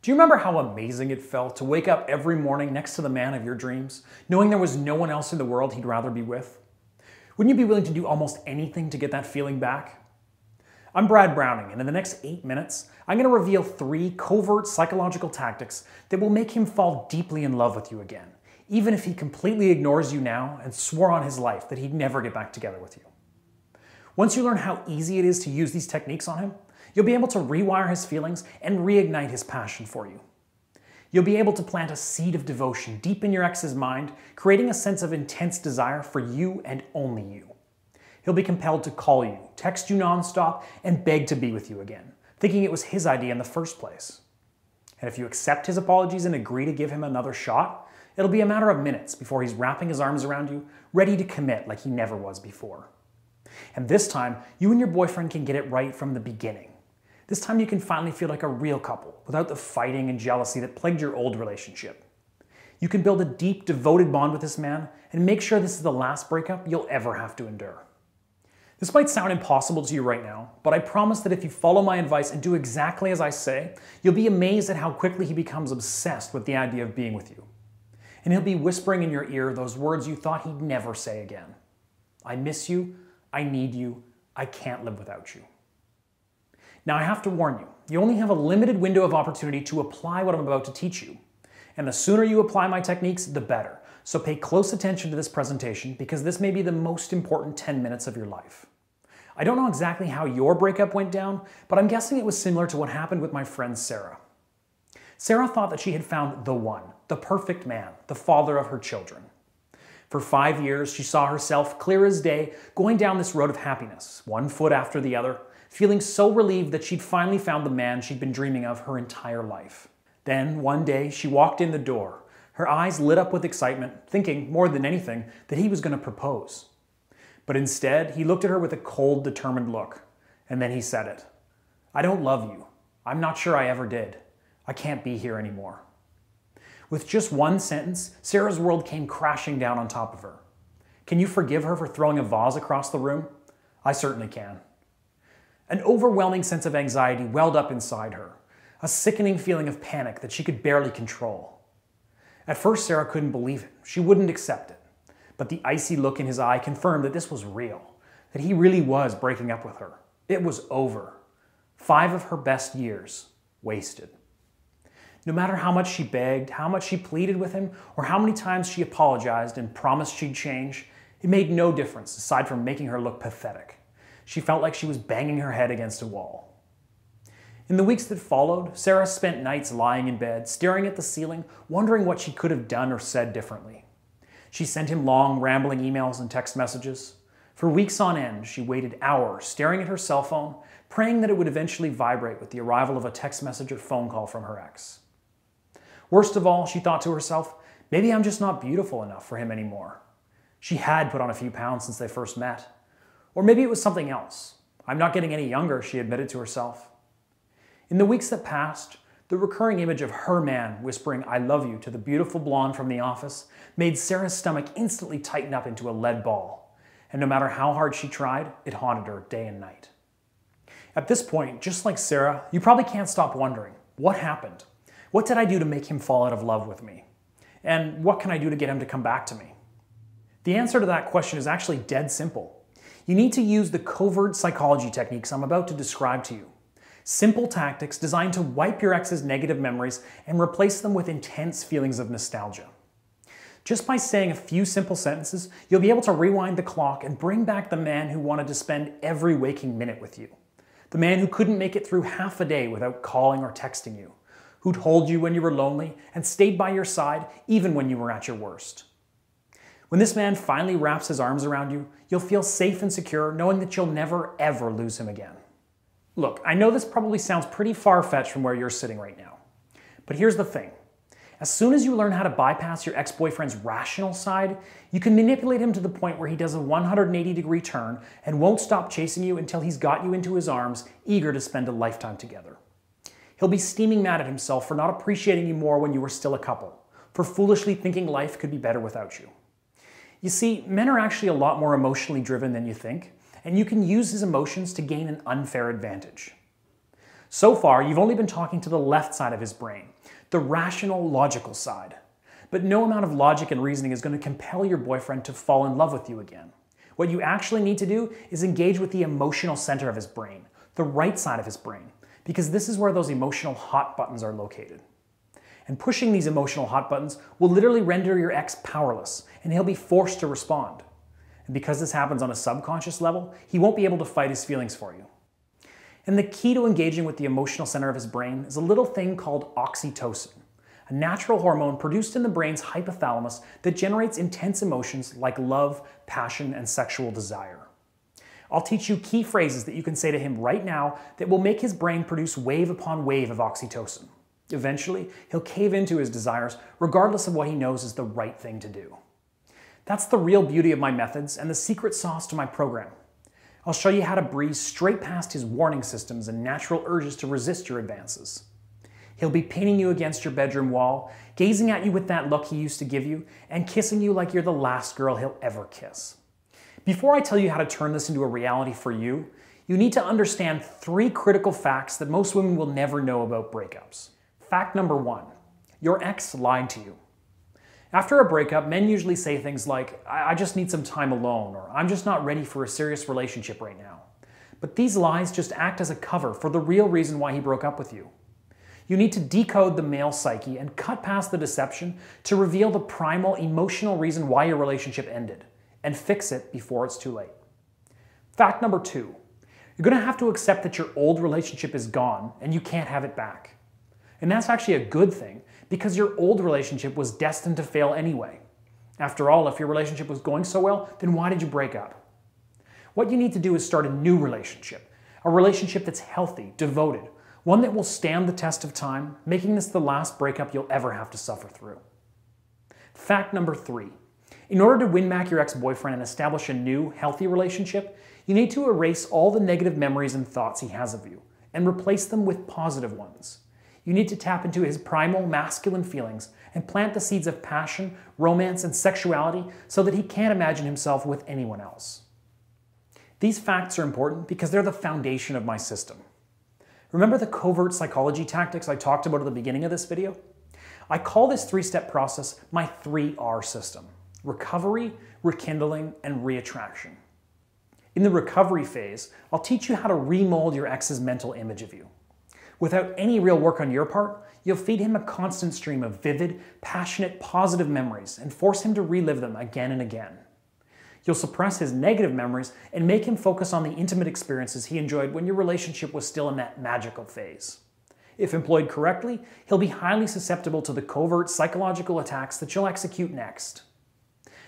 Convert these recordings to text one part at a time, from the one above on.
Do you remember how amazing it felt to wake up every morning next to the man of your dreams, knowing there was no one else in the world he'd rather be with? Wouldn't you be willing to do almost anything to get that feeling back? I'm Brad Browning, and in the next 8 minutes, I'm going to reveal 3 covert psychological tactics that will make him fall deeply in love with you again, even if he completely ignores you now and swore on his life that he'd never get back together with you. Once you learn how easy it is to use these techniques on him, you'll be able to rewire his feelings and reignite his passion for you. You'll be able to plant a seed of devotion deep in your ex's mind, creating a sense of intense desire for you and only you. He'll be compelled to call you, text you nonstop, and beg to be with you again, thinking it was his idea in the first place. And if you accept his apologies and agree to give him another shot, it'll be a matter of minutes before he's wrapping his arms around you, ready to commit like he never was before. And this time, you and your boyfriend can get it right from the beginning. This time you can finally feel like a real couple without the fighting and jealousy that plagued your old relationship. You can build a deep, devoted bond with this man and make sure this is the last breakup you'll ever have to endure. This might sound impossible to you right now, but I promise that if you follow my advice and do exactly as I say, you'll be amazed at how quickly he becomes obsessed with the idea of being with you. And he'll be whispering in your ear those words you thought he'd never say again. I miss you, I need you, I can't live without you. Now I have to warn you, you only have a limited window of opportunity to apply what I'm about to teach you. And the sooner you apply my techniques, the better. So pay close attention to this presentation because this may be the most important 10 minutes of your life. I don't know exactly how your breakup went down, but I'm guessing it was similar to what happened with my friend Sarah. Sarah thought that she had found the one, the perfect man, the father of her children. For 5 years, she saw herself clear as day going down this road of happiness, one foot after the other, feeling so relieved that she'd finally found the man she'd been dreaming of her entire life. Then, one day, she walked in the door, her eyes lit up with excitement, thinking, more than anything, that he was going to propose. But instead, he looked at her with a cold, determined look, and then he said it. "I don't love you. I'm not sure I ever did. I can't be here anymore." With just one sentence, Sarah's world came crashing down on top of her. Can you forgive her for throwing a vase across the room? I certainly can. An overwhelming sense of anxiety welled up inside her, a sickening feeling of panic that she could barely control. At first, Sarah couldn't believe it. She wouldn't accept it. But the icy look in his eye confirmed that this was real, that he really was breaking up with her. It was over. 5 of her best years wasted. No matter how much she begged, how much she pleaded with him, or how many times she apologized and promised she'd change, it made no difference aside from making her look pathetic. She felt like she was banging her head against a wall. In the weeks that followed, Sarah spent nights lying in bed, staring at the ceiling, wondering what she could have done or said differently. She sent him long, rambling emails and text messages. For weeks on end, she waited hours staring at her cell phone, praying that it would eventually vibrate with the arrival of a text message or phone call from her ex. Worst of all, she thought to herself, maybe I'm just not beautiful enough for him anymore. She had put on a few pounds since they first met. Or maybe it was something else. I'm not getting any younger, she admitted to herself. In the weeks that passed, the recurring image of her man whispering I love you to the beautiful blonde from the office made Sarah's stomach instantly tighten up into a lead ball. And no matter how hard she tried, it haunted her day and night. At this point, just like Sarah, you probably can't stop wondering, what happened? What did I do to make him fall out of love with me? And what can I do to get him to come back to me? The answer to that question is actually dead simple. You need to use the covert psychology techniques I'm about to describe to you. Simple tactics designed to wipe your ex's negative memories and replace them with intense feelings of nostalgia. Just by saying a few simple sentences, you'll be able to rewind the clock and bring back the man who wanted to spend every waking minute with you. The man who couldn't make it through half a day without calling or texting you. Who'd hold you when you were lonely and stayed by your side even when you were at your worst. When this man finally wraps his arms around you, you'll feel safe and secure knowing that you'll never ever lose him again. Look, I know this probably sounds pretty far-fetched from where you're sitting right now. But here's the thing. As soon as you learn how to bypass your ex-boyfriend's rational side, you can manipulate him to the point where he does a 180-degree turn and won't stop chasing you until he's got you into his arms, eager to spend a lifetime together. He'll be steaming mad at himself for not appreciating you more when you were still a couple, for foolishly thinking life could be better without you. You see, men are actually a lot more emotionally driven than you think, and you can use his emotions to gain an unfair advantage. So far, you've only been talking to the left side of his brain, the rational, logical side. But no amount of logic and reasoning is going to compel your boyfriend to fall in love with you again. What you actually need to do is engage with the emotional center of his brain, the right side of his brain, because this is where those emotional hot buttons are located. And pushing these emotional hot buttons will literally render your ex powerless, and he'll be forced to respond. And because this happens on a subconscious level, he won't be able to fight his feelings for you. And the key to engaging with the emotional center of his brain is a little thing called oxytocin, a natural hormone produced in the brain's hypothalamus that generates intense emotions like love, passion, and sexual desire. I'll teach you key phrases that you can say to him right now that will make his brain produce wave upon wave of oxytocin. Eventually, he'll cave into his desires regardless of what he knows is the right thing to do. That's the real beauty of my methods and the secret sauce to my program. I'll show you how to breeze straight past his warning systems and natural urges to resist your advances. He'll be pinning you against your bedroom wall, gazing at you with that look he used to give you, and kissing you like you're the last girl he'll ever kiss. Before I tell you how to turn this into a reality for you, you need to understand 3 critical facts that most women will never know about breakups. Fact number 1, your ex lied to you. After a breakup, men usually say things like, I just need some time alone, or I'm just not ready for a serious relationship right now. But these lies just act as a cover for the real reason why he broke up with you. You need to decode the male psyche and cut past the deception to reveal the primal emotional reason why your relationship ended, and fix it before it's too late. Fact number 2, you're going to have to accept that your old relationship is gone and you can't have it back. And that's actually a good thing, because your old relationship was destined to fail anyway. After all, if your relationship was going so well, then why did you break up? What you need to do is start a new relationship, a relationship that's healthy, devoted, one that will stand the test of time, making this the last breakup you'll ever have to suffer through. Fact number 3, in order to win back your ex-boyfriend and establish a new, healthy relationship, you need to erase all the negative memories and thoughts he has of you, and replace them with positive ones. You need to tap into his primal masculine feelings and plant the seeds of passion, romance, and sexuality so that he can't imagine himself with anyone else. These facts are important because they're the foundation of my system. Remember the covert psychology tactics I talked about at the beginning of this video? I call this 3-step process my 3R system: recovery, rekindling, and reattraction. In the recovery phase, I'll teach you how to remold your ex's mental image of you. Without any real work on your part, you'll feed him a constant stream of vivid, passionate, positive memories and force him to relive them again and again. You'll suppress his negative memories and make him focus on the intimate experiences he enjoyed when your relationship was still in that magical phase. If employed correctly, he'll be highly susceptible to the covert psychological attacks that you'll execute next.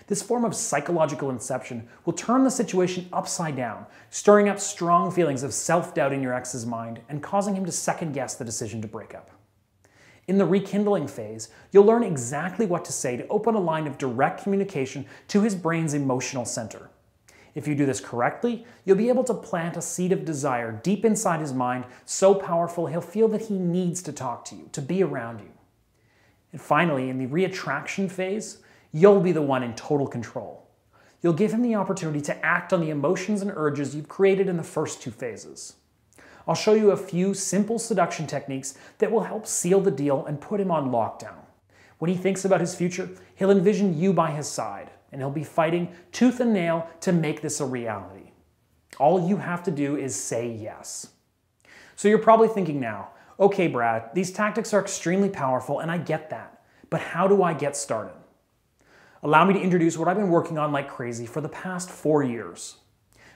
This form of psychological inception will turn the situation upside down, stirring up strong feelings of self-doubt in your ex's mind and causing him to second-guess the decision to break up. In the rekindling phase, you'll learn exactly what to say to open a line of direct communication to his brain's emotional center. If you do this correctly, you'll be able to plant a seed of desire deep inside his mind, so powerful he'll feel that he needs to talk to you, to be around you. And finally, in the reattraction phase, you'll be the one in total control. You'll give him the opportunity to act on the emotions and urges you've created in the first 2 phases. I'll show you a few simple seduction techniques that will help seal the deal and put him on lockdown. When he thinks about his future, he'll envision you by his side, and he'll be fighting tooth and nail to make this a reality. All you have to do is say yes. So you're probably thinking now, okay, Brad, these tactics are extremely powerful and I get that, but how do I get started? Allow me to introduce what I've been working on like crazy for the past 4 years.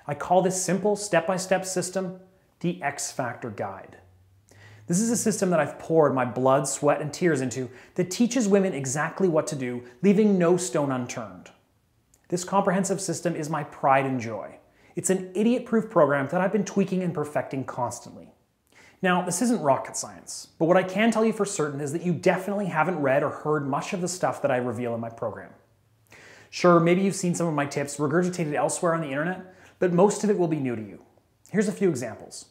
I call this simple step-by-step system the X Factor Guide. This is a system that I've poured my blood, sweat, and tears into that teaches women exactly what to do, leaving no stone unturned. This comprehensive system is my pride and joy. It's an idiot-proof program that I've been tweaking and perfecting constantly. Now, this isn't rocket science, but what I can tell you for certain is that you definitely haven't read or heard much of the stuff that I reveal in my program. Sure, maybe you've seen some of my tips regurgitated elsewhere on the internet, but most of it will be new to you. Here's a few examples.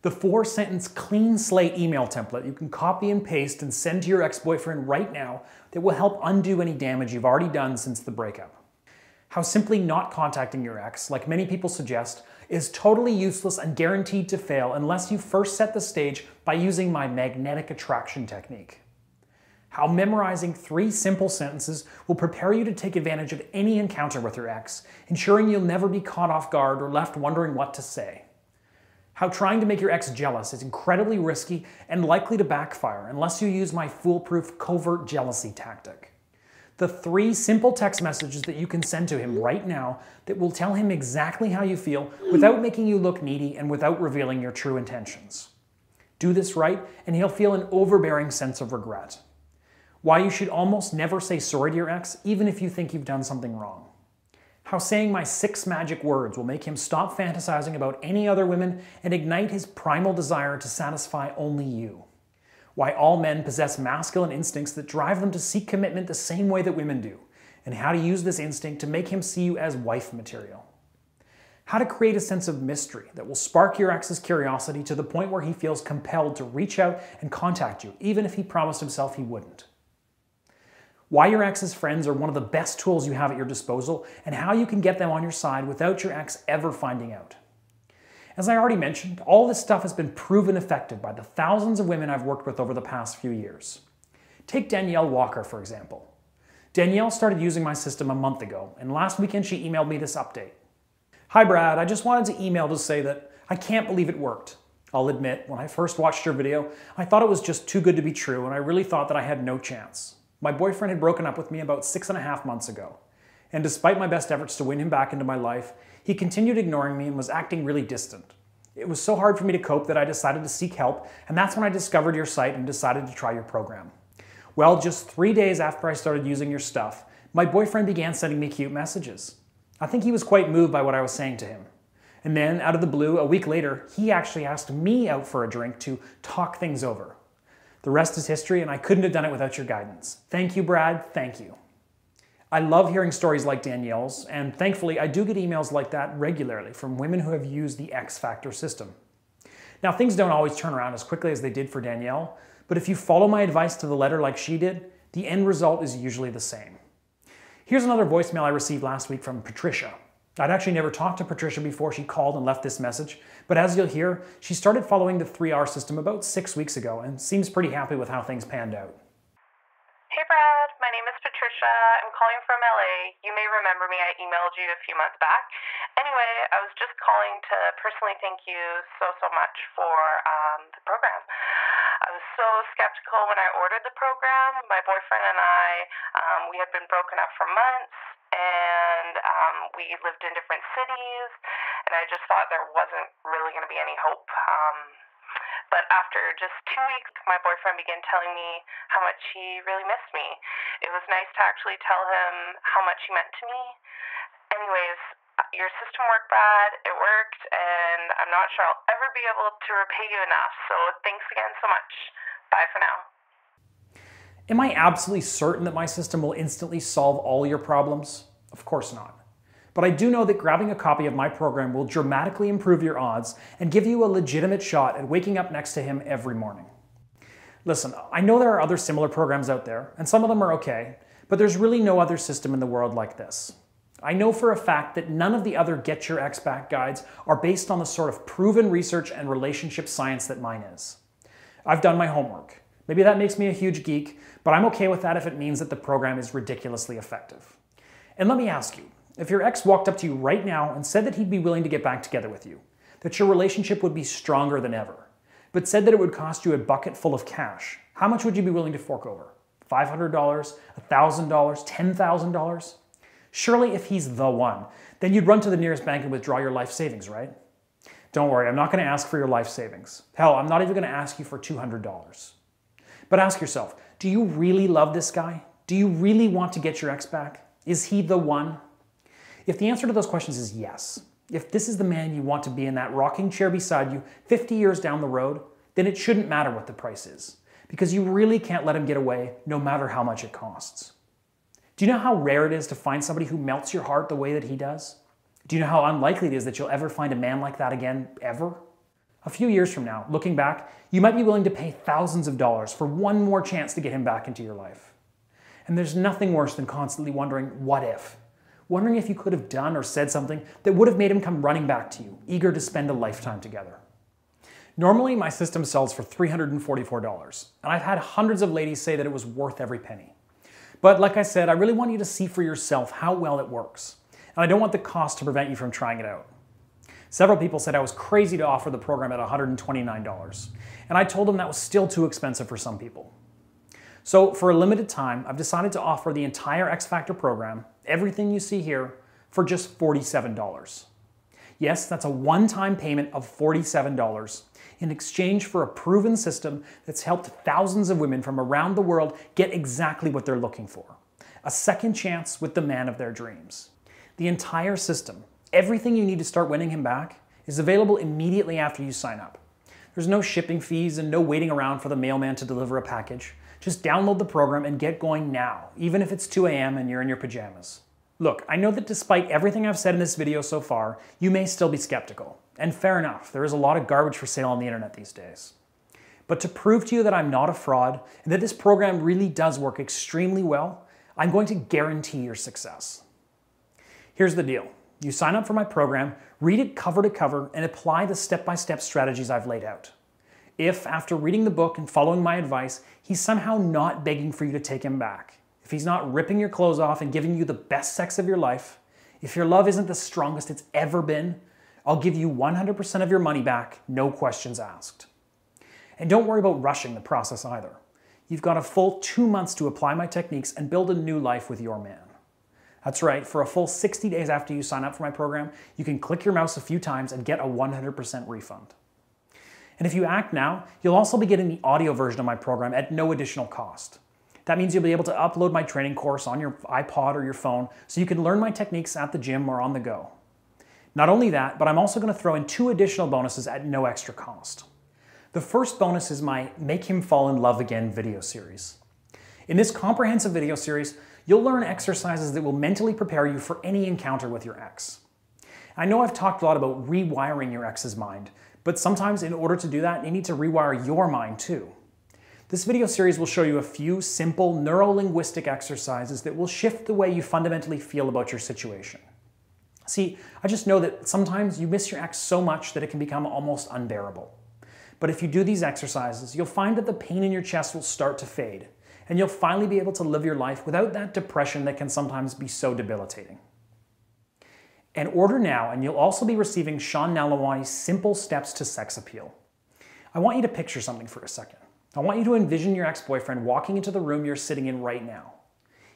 The 4-sentence clean slate email template you can copy and paste and send to your ex-boyfriend right now that will help undo any damage you've already done since the breakup. How simply not contacting your ex, like many people suggest, is totally useless and guaranteed to fail unless you first set the stage by using my magnetic attraction technique. How memorizing 3 simple sentences will prepare you to take advantage of any encounter with your ex, ensuring you'll never be caught off guard or left wondering what to say. How trying to make your ex jealous is incredibly risky and likely to backfire unless you use my foolproof covert jealousy tactic. The 3 simple text messages that you can send to him right now that will tell him exactly how you feel without making you look needy and without revealing your true intentions. Do this right and he'll feel an overbearing sense of regret. Why you should almost never say sorry to your ex, even if you think you've done something wrong. How saying my 6 magic words will make him stop fantasizing about any other women and ignite his primal desire to satisfy only you. Why all men possess masculine instincts that drive them to seek commitment the same way that women do, and how to use this instinct to make him see you as wife material. How to create a sense of mystery that will spark your ex's curiosity to the point where he feels compelled to reach out and contact you, even if he promised himself he wouldn't. Why your ex's friends are one of the best tools you have at your disposal, and how you can get them on your side without your ex ever finding out. As I already mentioned, all this stuff has been proven effective by the thousands of women I've worked with over the past few years. Take Danielle Walker, for example. Danielle started using my system a month ago, and last weekend she emailed me this update. Hi Brad, I just wanted to email to say that I can't believe it worked. I'll admit, when I first watched your video, I thought it was just too good to be true, and I really thought that I had no chance. My boyfriend had broken up with me about 6.5 months ago, and despite my best efforts to win him back into my life, he continued ignoring me and was acting really distant. It was so hard for me to cope that I decided to seek help, and that's when I discovered your site and decided to try your program. Well, just 3 days after I started using your stuff, my boyfriend began sending me cute messages. I think he was quite moved by what I was saying to him. And then, out of the blue, a week later, he actually asked me out for a drink to talk things over. The rest is history, and I couldn't have done it without your guidance. Thank you, Brad. Thank you. I love hearing stories like Danielle's, and thankfully I do get emails like that regularly from women who have used the X Factor system. Now, things don't always turn around as quickly as they did for Danielle, but if you follow my advice to the letter like she did, the end result is usually the same. Here's another voicemail I received last week from Patricia. I'd actually never talked to Patricia before she called and left this message, but as you'll hear, she started following the 3R system about 6 weeks ago and seems pretty happy with how things panned out. Hey Brad, my name is Patricia. I'm calling from LA. You may remember me, I emailed you a few months back. Anyway, I was just calling to personally thank you so much for the program. I was so skeptical when I ordered the program. My boyfriend and I, we had been broken up for months, and we lived in different cities, and I just thought there wasn't really going to be any hope. But after just 2 weeks, my boyfriend began telling me how much he really missed me. It was nice to actually tell him how much he meant to me. Anyways, your system worked, Brad. It worked, and I'm not sure I'll ever be able to repay you enough. So thanks again so much. Bye for now. Am I absolutely certain that my system will instantly solve all your problems? Of course not. But I do know that grabbing a copy of my program will dramatically improve your odds and give you a legitimate shot at waking up next to him every morning. Listen, I know there are other similar programs out there, and some of them are okay, but there's really no other system in the world like this. I know for a fact that none of the other Get Your Ex Back guides are based on the sort of proven research and relationship science that mine is. I've done my homework. Maybe that makes me a huge geek, but I'm okay with that if it means that the program is ridiculously effective. And let me ask you, if your ex walked up to you right now and said that he'd be willing to get back together with you, that your relationship would be stronger than ever, but said that it would cost you a bucket full of cash, how much would you be willing to fork over? $500, $1,000, $10,000? Surely if he's the one, then you'd run to the nearest bank and withdraw your life savings, right? Don't worry, I'm not going to ask for your life savings. Hell, I'm not even going to ask you for $200. But ask yourself, do you really love this guy? Do you really want to get your ex back? Is he the one? If the answer to those questions is yes, if this is the man you want to be in that rocking chair beside you 50 years down the road, then it shouldn't matter what the price is, because you really can't let him get away no matter how much it costs. Do you know how rare it is to find somebody who melts your heart the way that he does? Do you know how unlikely it is that you'll ever find a man like that again, ever? A few years from now, looking back, you might be willing to pay thousands of dollars for one more chance to get him back into your life. And there's nothing worse than constantly wondering, what if? wondering if you could have done or said something that would have made him come running back to you, eager to spend a lifetime together. Normally, my system sells for $344, and I've had hundreds of ladies say that it was worth every penny. But like I said, I really want you to see for yourself how well it works, and I don't want the cost to prevent you from trying it out. Several people said I was crazy to offer the program at $129, and I told them that was still too expensive for some people. So for a limited time, I've decided to offer the entire X Factor program, everything you see here, for just $47. Yes, that's a one-time payment of $47 in exchange for a proven system that's helped thousands of women from around the world get exactly what they're looking for: a second chance with the man of their dreams. The entire system, everything you need to start winning him back, is available immediately after you sign up. There's no shipping fees and no waiting around for the mailman to deliver a package. Just download the program and get going now, even if it's 2 a.m. and you're in your pajamas. Look, I know that despite everything I've said in this video so far, you may still be skeptical. And fair enough, there is a lot of garbage for sale on the internet these days. But to prove to you that I'm not a fraud and that this program really does work extremely well, I'm going to guarantee your success. Here's the deal. You sign up for my program, read it cover to cover, and apply the step-by-step strategies I've laid out. If, after reading the book and following my advice, he's somehow not begging for you to take him back, if he's not ripping your clothes off and giving you the best sex of your life, if your love isn't the strongest it's ever been, I'll give you 100% of your money back, no questions asked. And don't worry about rushing the process either. You've got a full 2 months to apply my techniques and build a new life with your man. That's right, for a full 60 days after you sign up for my program, you can click your mouse a few times and get a 100% refund. And if you act now, you'll also be getting the audio version of my program at no additional cost. That means you'll be able to upload my training course on your iPod or your phone so you can learn my techniques at the gym or on the go. Not only that, but I'm also going to throw in 2 additional bonuses at no extra cost. The first bonus is my Make Him Fall in Love Again video series. In this comprehensive video series, you'll learn exercises that will mentally prepare you for any encounter with your ex. I know I've talked a lot about rewiring your ex's mind, but sometimes in order to do that, you need to rewire your mind too. This video series will show you a few simple neuro-linguistic exercises that will shift the way you fundamentally feel about your situation. See, I just know that sometimes you miss your ex so much that it can become almost unbearable. But if you do these exercises, you'll find that the pain in your chest will start to fade, and you'll finally be able to live your life without that depression that can sometimes be so debilitating. And order now, and you'll also be receiving Sean Nalawani's Simple Steps to Sex Appeal. I want you to picture something for a second. I want you to envision your ex-boyfriend walking into the room you're sitting in right now.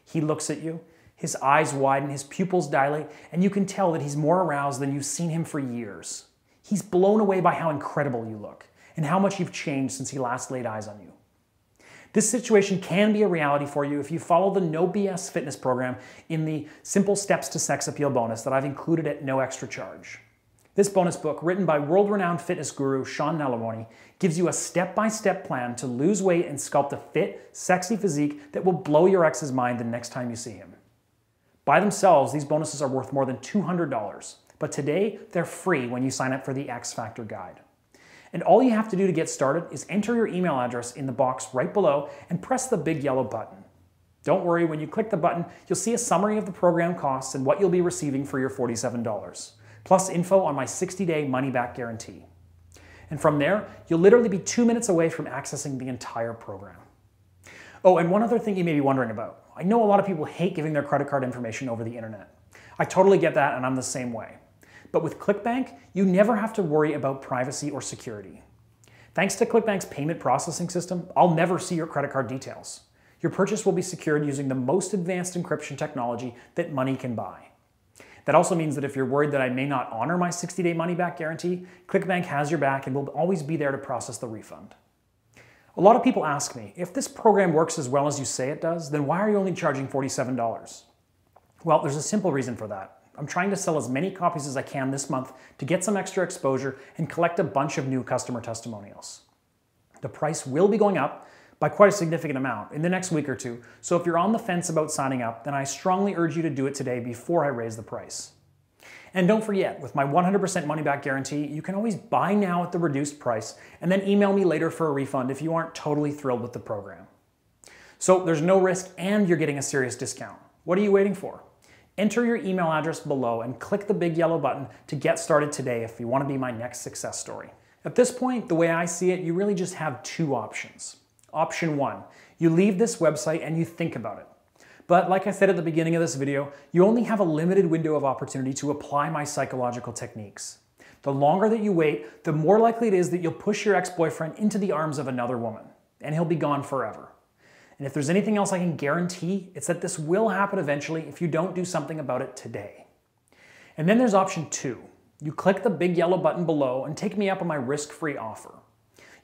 He looks at you, his eyes widen, his pupils dilate, and you can tell that he's more aroused than you've seen him for years. He's blown away by how incredible you look and how much you've changed since he last laid eyes on you. This situation can be a reality for you if you follow the No BS fitness program in the Simple Steps to Sex Appeal bonus that I've included at no extra charge. This bonus book, written by world-renowned fitness guru Sean Nalawani, gives you a step-by-step plan to lose weight and sculpt a fit, sexy physique that will blow your ex's mind the next time you see him. By themselves, these bonuses are worth more than $200, but today they're free when you sign up for the X Factor Guide. And all you have to do to get started is enter your email address in the box right below and press the big yellow button. Don't worry, when you click the button, you'll see a summary of the program costs and what you'll be receiving for your $47, plus info on my 60-day money-back guarantee. And from there, you'll literally be 2 minutes away from accessing the entire program. Oh, and one other thing you may be wondering about. I know a lot of people hate giving their credit card information over the internet. I totally get that, and I'm the same way. But with ClickBank, you never have to worry about privacy or security. Thanks to ClickBank's payment processing system, I'll never see your credit card details. Your purchase will be secured using the most advanced encryption technology that money can buy. That also means that if you're worried that I may not honor my 60-day money-back guarantee, ClickBank has your back and will always be there to process the refund. A lot of people ask me, if this program works as well as you say it does, then why are you only charging $47? Well, there's a simple reason for that. I'm trying to sell as many copies as I can this month to get some extra exposure and collect a bunch of new customer testimonials. The price will be going up by quite a significant amount in the next week or two, so if you're on the fence about signing up, then I strongly urge you to do it today before I raise the price. And don't forget, with my 100% money-back guarantee, you can always buy now at the reduced price and then email me later for a refund if you aren't totally thrilled with the program. So there's no risk and you're getting a serious discount. What are you waiting for? Enter your email address below and click the big yellow button to get started today if you want to be my next success story. At this point, the way I see it, you really just have two options. Option one, you leave this website and you think about it. But like I said at the beginning of this video, you only have a limited window of opportunity to apply my psychological techniques. The longer that you wait, the more likely it is that you'll push your ex-boyfriend into the arms of another woman, and he'll be gone forever. And if there's anything else I can guarantee, it's that this will happen eventually if you don't do something about it today. And then there's option two. You click the big yellow button below and take me up on my risk-free offer.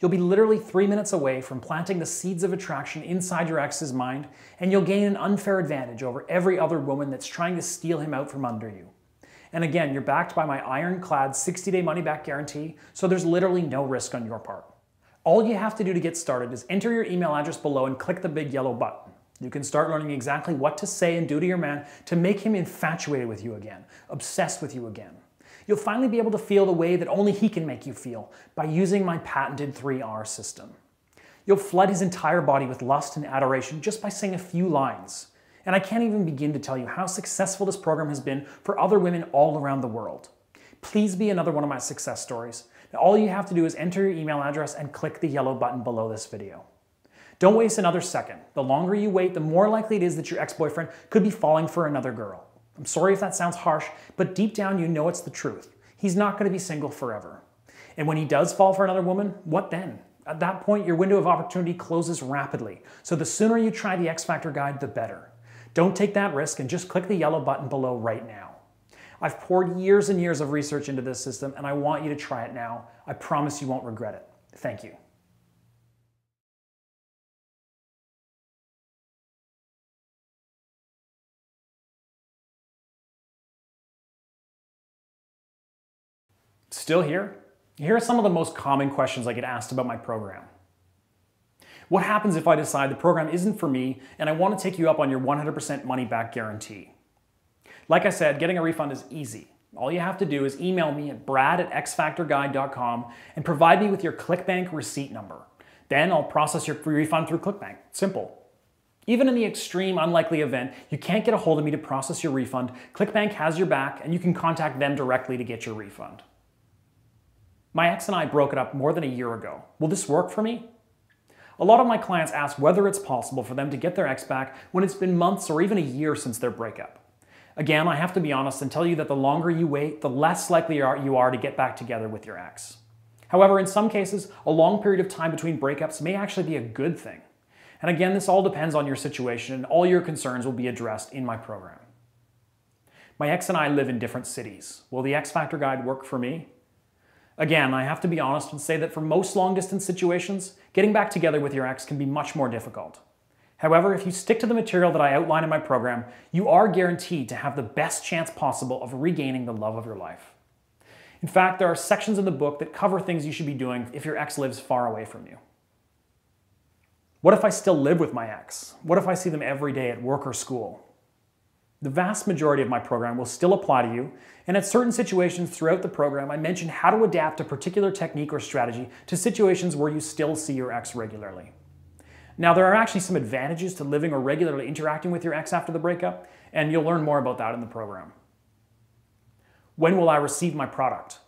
You'll be literally 3 minutes away from planting the seeds of attraction inside your ex's mind, and you'll gain an unfair advantage over every other woman that's trying to steal him out from under you. And again, you're backed by my ironclad 60-day money-back guarantee, so there's literally no risk on your part. All you have to do to get started is enter your email address below and click the big yellow button. You can start learning exactly what to say and do to your man to make him infatuated with you again, obsessed with you again. You'll finally be able to feel the way that only he can make you feel by using my patented 3R system. You'll flood his entire body with lust and adoration just by saying a few lines. And I can't even begin to tell you how successful this program has been for other women all around the world. Please be another one of my success stories. Now, all you have to do is enter your email address and click the yellow button below this video. Don't waste another second. The longer you wait, the more likely it is that your ex-boyfriend could be falling for another girl. I'm sorry if that sounds harsh, but deep down you know it's the truth. He's not going to be single forever. And when he does fall for another woman, what then? At that point, your window of opportunity closes rapidly. So the sooner you try the X Factor guide, the better. Don't take that risk and just click the yellow button below right now. I've poured years and years of research into this system, and I want you to try it now. I promise you won't regret it. Thank you. Still here? Here are some of the most common questions I get asked about my program. What happens if I decide the program isn't for me and I want to take you up on your 100% money back guarantee? Like I said, getting a refund is easy. All you have to do is email me at brad@xfactorguide.com and provide me with your ClickBank receipt number. Then I'll process your refund through ClickBank. Simple. Even in the extreme unlikely event you can't get a hold of me to process your refund, ClickBank has your back and you can contact them directly to get your refund. My ex and I broke it up more than a year ago. Will this work for me? A lot of my clients ask whether it's possible for them to get their ex back when it's been months or even a year since their breakup. Again, I have to be honest and tell you that the longer you wait, the less likely you are to get back together with your ex. However, in some cases, a long period of time between breakups may actually be a good thing. And again, this all depends on your situation and all your concerns will be addressed in my program. My ex and I live in different cities. Will the X Factor guide work for me? Again, I have to be honest and say that for most long-distance situations, getting back together with your ex can be much more difficult. However, if you stick to the material that I outline in my program, you are guaranteed to have the best chance possible of regaining the love of your life. In fact, there are sections in the book that cover things you should be doing if your ex lives far away from you. What if I still live with my ex? What if I see them every day at work or school? The vast majority of my program will still apply to you, and at certain situations throughout the program, I mention how to adapt a particular technique or strategy to situations where you still see your ex regularly. Now, there are actually some advantages to living or regularly interacting with your ex after the breakup, and you'll learn more about that in the program. When will I receive my product?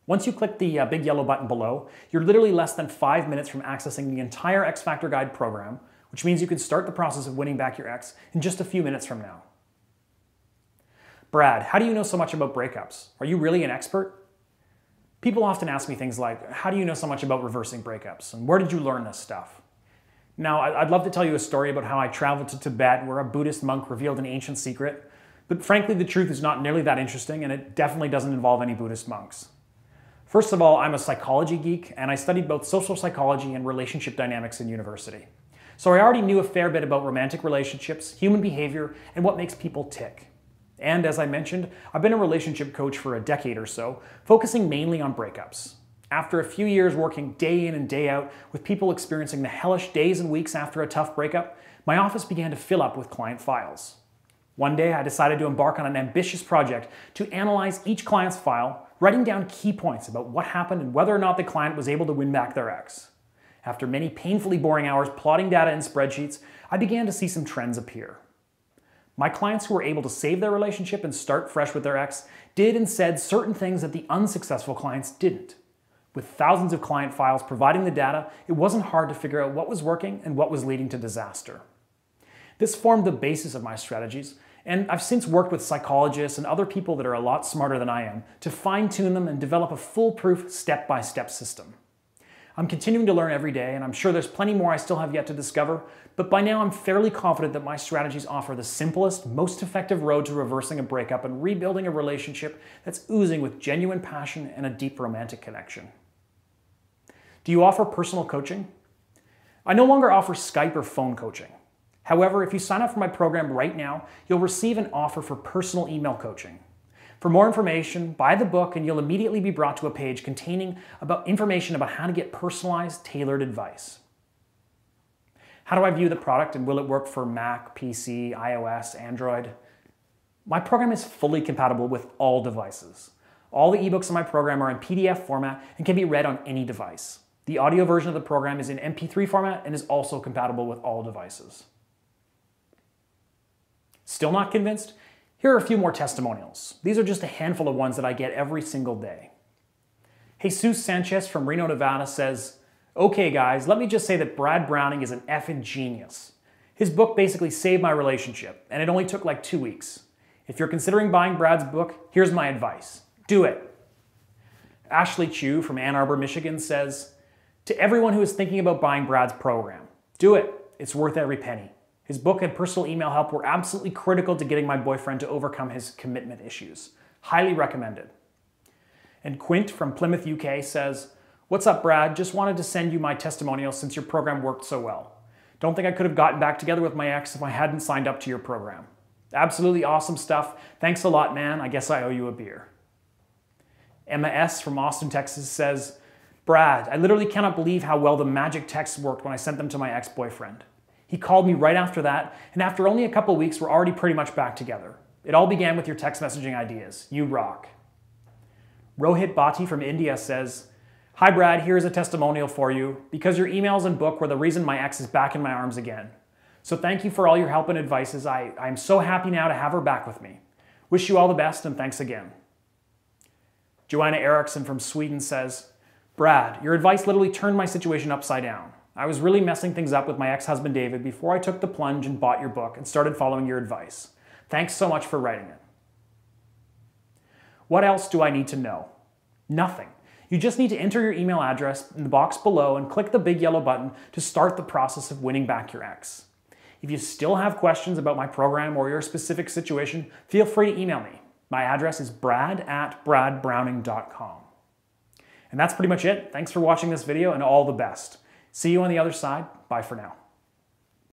Once you click the big yellow button below, you're literally less than 5 minutes from accessing the entire X Factor Guide program, which means you can start the process of winning back your ex in just a few minutes from now. Brad, how do you know so much about breakups? Are you really an expert? People often ask me things like, how do you know so much about reversing breakups? And where did you learn this stuff? Now, I'd love to tell you a story about how I traveled to Tibet where a Buddhist monk revealed an ancient secret, but frankly, the truth is not nearly that interesting, and it definitely doesn't involve any Buddhist monks. First of all, I'm a psychology geek, and I studied both social psychology and relationship dynamics in university. So I already knew a fair bit about romantic relationships, human behavior, and what makes people tick. And as I mentioned, I've been a relationship coach for a decade or so, focusing mainly on breakups. After a few years working day in and day out with people experiencing the hellish days and weeks after a tough breakup, my office began to fill up with client files. One day, I decided to embark on an ambitious project to analyze each client's file, writing down key points about what happened and whether or not the client was able to win back their ex. After many painfully boring hours plotting data in spreadsheets, I began to see some trends appear. My clients who were able to save their relationship and start fresh with their ex did and said certain things that the unsuccessful clients didn't. With thousands of client files providing the data, it wasn't hard to figure out what was working and what was leading to disaster. This formed the basis of my strategies, and I've since worked with psychologists and other people that are a lot smarter than I am to fine-tune them and develop a foolproof step-by-step system. I'm continuing to learn every day, and I'm sure there's plenty more I still have yet to discover, but by now I'm fairly confident that my strategies offer the simplest, most effective road to reversing a breakup and rebuilding a relationship that's oozing with genuine passion and a deep romantic connection. Do you offer personal coaching? I no longer offer Skype or phone coaching. However, if you sign up for my program right now, you'll receive an offer for personal email coaching. For more information, buy the book and you'll immediately be brought to a page containing information about how to get personalized, tailored advice. How do I view the product and will it work for Mac, PC, iOS, Android? My program is fully compatible with all devices. All the ebooks in my program are in PDF format and can be read on any device. The audio version of the program is in MP3 format and is also compatible with all devices. Still not convinced? Here are a few more testimonials. These are just a handful of ones that I get every single day. Jesus Sanchez from Reno, Nevada says, "Okay guys, let me just say that Brad Browning is an effing genius. His book basically saved my relationship, and it only took like 2 weeks. If you're considering buying Brad's book, here's my advice. Do it." Ashley Chu from Ann Arbor, Michigan says, "To everyone who is thinking about buying Brad's program, do it. It's worth every penny. His book and personal email help were absolutely critical to getting my boyfriend to overcome his commitment issues. Highly recommended." And Quint from Plymouth, UK says, "What's up, Brad? Just wanted to send you my testimonial since your program worked so well. Don't think I could have gotten back together with my ex if I hadn't signed up to your program. Absolutely awesome stuff. Thanks a lot, man. I guess I owe you a beer." Emma S. from Austin, Texas says, "Brad, I literally cannot believe how well the magic texts worked when I sent them to my ex-boyfriend. He called me right after that, and after only a couple weeks, we're already pretty much back together. It all began with your text messaging ideas. You rock." Rohit Bhatti from India says, "Hi Brad, here's a testimonial for you, because your emails and book were the reason my ex is back in my arms again. So thank you for all your help and advices. I'm so happy now to have her back with me. Wish you all the best and thanks again." Joanna Eriksson from Sweden says, "Brad, your advice literally turned my situation upside down. I was really messing things up with my ex-husband David before I took the plunge and bought your book and started following your advice. Thanks so much for writing it." What else do I need to know? Nothing. You just need to enter your email address in the box below and click the big yellow button to start the process of winning back your ex. If you still have questions about my program or your specific situation, feel free to email me. My address is brad@bradbrowning.com. And that's pretty much it. Thanks for watching this video and all the best. See you on the other side. Bye for now.